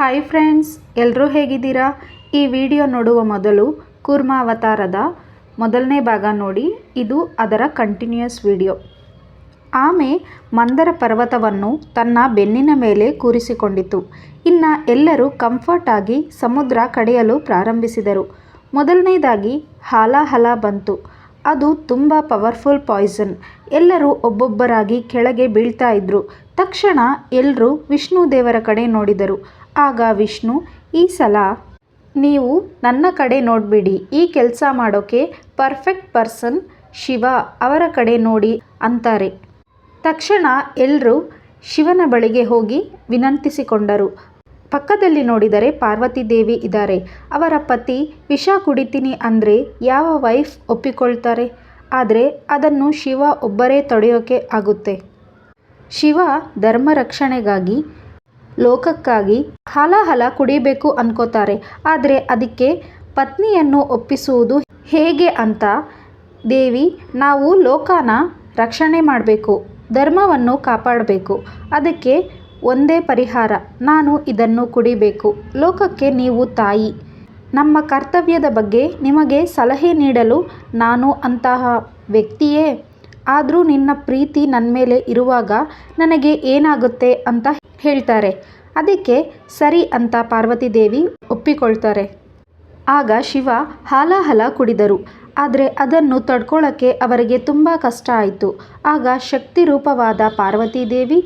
Hi friends, ಎಲ್ಲರೂ ಹೇಗಿದ್ದೀರಾ? ಈ ವಿಡಿಯೋ ನೋಡುವ ಮೊದಲು ಕೂರ್ಮ ಅವತಾರದ ಮೊದಲನೇ ಭಾಗ ನೋಡಿ. ಇದು ಅದರ ಕಂಟಿನ್ಯೂಯಸ್ ವಿಡಿಯೋ. ಆಮೆ ಮಂದರ ಪರ್ವತವನ್ನು ತನ್ನ ಬೆನ್ನಿನ ಮೇಲೆ ಕೂರಿಸಿಕೊಂಡಿತು. ಇನ್ನು ಎಲ್ಲರೂ ಕಂಫರ್ಟ್ ಆಗಿ ಸಮುದ್ರ ಕಡೆಯಲು ಪ್ರಾರಂಭಿಸಿದರು. ಮೊದಲನೇದಾಗಿ ಹಾಲಾಹಲ ಬಂತು. ಅದು ತುಂಬ ಪವರ್ಫುಲ್ ಪಾಯ್ಸನ್. ಎಲ್ಲರೂ ಒಬ್ಬೊಬ್ಬರಾಗಿ ಕೆಳಗೆ ಬೀಳ್ತಾ ಇದ್ರು. ತಕ್ಷಣ ಎಲ್ಲರೂ ವಿಷ್ಣು ದೇವರ ಕಡೆ ನೋಡಿದರು. ಆಗ ವಿಷ್ಣು, ಈ ಸಲ ನೀವು ನನ್ನ ಕಡೆ ನೋಡಬೇಡಿ, ಈ ಕೆಲಸ ಮಾಡೋಕ್ಕೆ ಪರ್ಫೆಕ್ಟ್ ಪರ್ಸನ್ ಶಿವ, ಅವರ ಕಡೆ ನೋಡಿ ಅಂತಾರೆ. ತಕ್ಷಣ ಎಲ್ಲರೂ ಶಿವನ ಬಳಿಗೆ ಹೋಗಿ ವಿನಂತಿಸಿಕೊಂಡರು. ಪಕ್ಕದಲ್ಲಿ ನೋಡಿದರೆ ಪಾರ್ವತಿ ದೇವಿ ಇದ್ದಾರೆ. ಅವರ ಪತಿ ವಿಷ ಕುಡಿತೀನಿ ಅಂದರೆ ಯಾವ ವೈಫ್ ಒಪ್ಪಿಕೊಳ್ತಾರೆ? ಆದರೆ ಅದನ್ನು ಶಿವ ಒಬ್ಬರೇ ತಡೆಯೋಕೆ ಆಗುತ್ತೆ. ಶಿವ ಧರ್ಮ ರಕ್ಷಣೆಗಾಗಿ, ಲೋಕಕ್ಕಾಗಿ ಹಾಲಾಹಲ ಕುಡಿಬೇಕು ಅನ್ಕೋತಾರೆ. ಆದರೆ ಅದಕ್ಕೆ ಪತ್ನಿಯನ್ನು ಒಪ್ಪಿಸುವುದು ಹೇಗೆ ಅಂತ, ದೇವಿ, ನಾವು ಲೋಕನ ರಕ್ಷಣೆ ಮಾಡಬೇಕು, ಧರ್ಮವನ್ನು ಕಾಪಾಡಬೇಕು. ಅದಕ್ಕೆ ಒಂದೇ ಪರಿಹಾರ, ನಾನು ಇದನ್ನು ಕುಡಿಬೇಕು. ಲೋಕಕ್ಕೆ ನೀವು ತಾಯಿ. ನಮ್ಮ ಕರ್ತವ್ಯದ ಬಗ್ಗೆ ನಿಮಗೆ ಸಲಹೆ ನೀಡಲು ನಾನು ಅಂತಹ ವ್ಯಕ್ತಿಯೇ? ಆದರೂ ನಿನ್ನ ಪ್ರೀತಿ ನನ್ನ ಮೇಲೆ ಇರುವಾಗ ನನಗೆ ಏನಾಗುತ್ತೆ ಅಂತ ಹೇಳ್ತಾರೆ. ಅದಕ್ಕೆ ಸರಿ ಅಂತ ಪಾರ್ವತಿ ದೇವಿ ಒಪ್ಪಿಕೊಳ್ತಾರೆ. ಆಗ ಶಿವ ಹಾಲಾಹಲ ಕುಡಿದರು. ಆದರೆ ಅದನ್ನು ತಡ್ಕೊಳ್ಳೋಕ್ಕೆ ಅವರಿಗೆ ತುಂಬ ಕಷ್ಟ ಆಯಿತು. ಆಗ ಶಕ್ತಿ ರೂಪವಾದ ಪಾರ್ವತಿ ದೇವಿ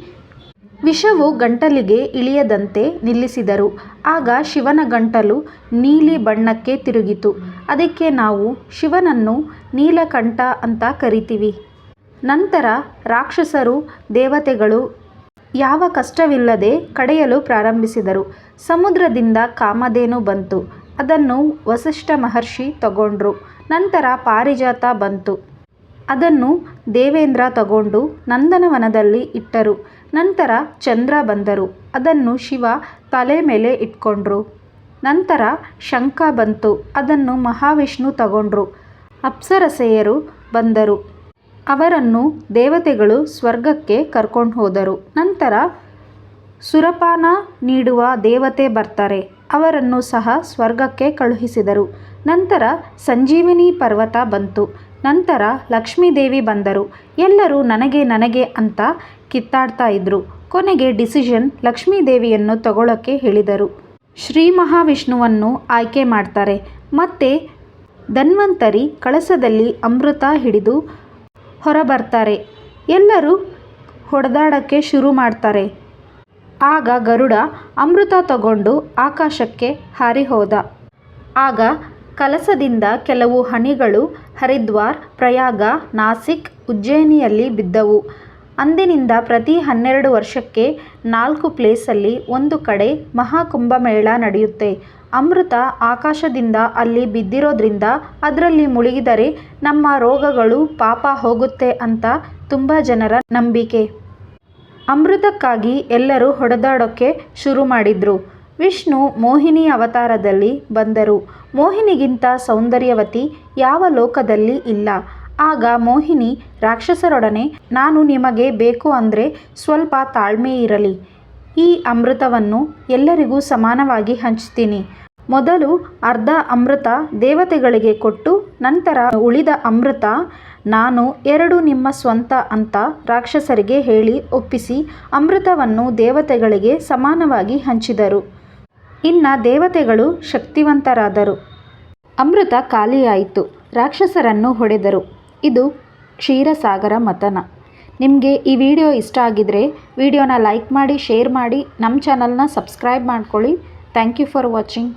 ವಿಷವು ಗಂಟಲಿಗೆ ಇಳಿಯದಂತೆ ನಿಲ್ಲಿಸಿದರು. ಆಗ ಶಿವನ ಗಂಟಲು ನೀಲಿ ಬಣ್ಣಕ್ಕೆ ತಿರುಗಿತು. ಅದಕ್ಕೆ ನಾವು ಶಿವನನ್ನು ನೀಲಕಂಠ ಅಂತ ಕರಿತೀವಿ. ನಂತರ ರಾಕ್ಷಸರು ದೇವತೆಗಳು ಯಾವ ಕಷ್ಟವಿಲ್ಲದೆ ಕಡೆಯಲು ಪ್ರಾರಂಭಿಸಿದರು. ಸಮುದ್ರದಿಂದ ಕಾಮಧೇನು ಬಂತು. ಅದನ್ನು ವಸಿಷ್ಠ ಮಹರ್ಷಿ ತಗೊಂಡ್ರು. ನಂತರ ಪಾರಿಜಾತ ಬಂತು. ಅದನ್ನು ದೇವೇಂದ್ರ ತಗೊಂಡು ನಂದನವನದಲ್ಲಿ ಇಟ್ಟರು. ನಂತರ ಚಂದ್ರ ಬಂದರು. ಅದನ್ನು ಶಿವ ತಲೆ ಮೇಲೆ ಇಟ್ಕೊಂಡ್ರು. ನಂತರ ಶಂಖ ಬಂತು. ಅದನ್ನು ಮಹಾವಿಷ್ಣು ತಗೊಂಡ್ರು. ಅಪ್ಸರಸೆಯರು ಬಂದರು. ಅವರನ್ನು ದೇವತೆಗಳು ಸ್ವರ್ಗಕ್ಕೆ ಕರ್ಕೊಂಡು ಹೋದರು. ನಂತರ ಸುರಪಾನ ನೀಡುವ ದೇವತೆ ಬರ್ತಾರೆ. ಅವರನ್ನು ಸಹ ಸ್ವರ್ಗಕ್ಕೆ ಕಳುಹಿಸಿದರು. ನಂತರ ಸಂಜೀವಿನಿ ಪರ್ವತ ಬಂತು. ನಂತರ ಲಕ್ಷ್ಮೀದೇವಿ ಬಂದರು. ಎಲ್ಲರೂ ನನಗೆ ನನಗೆ ಅಂತ ಕಿತ್ತಾಡ್ತಾ ಇದ್ರು. ಕೊನೆಗೆ ಡಿಸಿಷನ್ ಲಕ್ಷ್ಮೀದೇವಿಯನ್ನು ತಗೊಳ್ಳೋಕ್ಕೆ ಹೇಳಿದರು. ಶ್ರೀ ಮಹಾವಿಷ್ಣುವನ್ನು ಆಯ್ಕೆ ಮಾಡ್ತಾರೆ. ಮತ್ತೆ ಧನ್ವಂತರಿ ಕಳಸದಲ್ಲಿ ಅಮೃತ ಹಿಡಿದು ಹೊರಬರ್ತಾರೆ. ಎಲ್ಲರೂ ಹೊಡೆದಾಡೋಕ್ಕೆ ಶುರು ಮಾಡ್ತಾರೆ. ಆಗ ಗರುಡ ಅಮೃತ ತಗೊಂಡು ಆಕಾಶಕ್ಕೆ ಹಾರಿ ಹೋದ. ಆಗ ಕಲಸದಿಂದ ಕೆಲವು ಹನಿಗಳು ಹರಿದ್ವಾರ್, ಪ್ರಯಾಗ, ನಾಸಿಕ್, ಉಜ್ಜಯಿನಿಯಲ್ಲಿ ಬಿದ್ದವು. ಅಂದಿನಿಂದ ಪ್ರತಿ 12 ವರ್ಷಕ್ಕೆ 4 ಪ್ಲೇಸಲ್ಲಿ ಒಂದು ಕಡೆ ಮಹಾಕುಂಭಮೇಳ ನಡೆಯುತ್ತೆ. ಅಮೃತ ಆಕಾಶದಿಂದ ಅಲ್ಲಿ ಬಿದ್ದಿರೋದ್ರಿಂದ ಅದರಲ್ಲಿ ಮುಳುಗಿದರೆ ನಮ್ಮ ರೋಗಗಳು ಪಾಪ ಹೋಗುತ್ತೆ ಅಂತ ತುಂಬ ಜನರ ನಂಬಿಕೆ. ಅಮೃತಕ್ಕಾಗಿ ಎಲ್ಲರೂ ಹೊಡೆದಾಡೋಕ್ಕೆ ಶುರು ಮಾಡಿದ್ರು. ವಿಷ್ಣು ಮೋಹಿನಿ ಅವತಾರದಲ್ಲಿ ಬಂದರು. ಮೋಹಿನಿಗಿಂತ ಸೌಂದರ್ಯವತಿ ಯಾವ ಲೋಕದಲ್ಲಿ ಇಲ್ಲ. ಆಗ ಮೋಹಿನಿ ರಾಕ್ಷಸರೊಡನೆ, ನಾನು ನಿಮಗೆ ಬೇಕು ಅಂದರೆ ಸ್ವಲ್ಪ ತಾಳ್ಮೆ ಇರಲಿ. ಈ ಅಮೃತವನ್ನು ಎಲ್ಲರಿಗೂ ಸಮಾನವಾಗಿ ಹಂಚ್ತೀನಿ. ಮೊದಲು ಅರ್ಧ ಅಮೃತ ದೇವತೆಗಳಿಗೆ ಕೊಟ್ಟು ನಂತರ ಉಳಿದ ಅಮೃತ ನಾನು 2 ನಿಮ್ಮ ಸ್ವಂತ ಅಂತ ರಾಕ್ಷಸರಿಗೆ ಹೇಳಿ ಒಪ್ಪಿಸಿ ಅಮೃತವನ್ನು ದೇವತೆಗಳಿಗೆ ಸಮಾನವಾಗಿ ಹಂಚಿದರು. ಇನ್ನು ದೇವತೆಗಳು ಶಕ್ತಿವಂತರಾದರು. ಅಮೃತ ಖಾಲಿಯಾಯಿತು. ರಾಕ್ಷಸರನ್ನು ಹೊಡೆದರು. ಇದು ಕ್ಷೀರಸಾಗರ ಮಥನ. ನಿಮಗೆ ಈ ವಿಡಿಯೋ ಇಷ್ಟ ಆಗಿದ್ರೆ ವಿಡಿಯೋನ ಲೈಕ್ ಮಾಡಿ, ಶೇರ್ ಮಾಡಿ, ನಮ್ಮ ಚಾನಲ್ನ ಸಬ್ಸ್ಕ್ರೈಬ್ ಮಾಡ್ಕೊಳ್ಳಿ. Thank you for watching.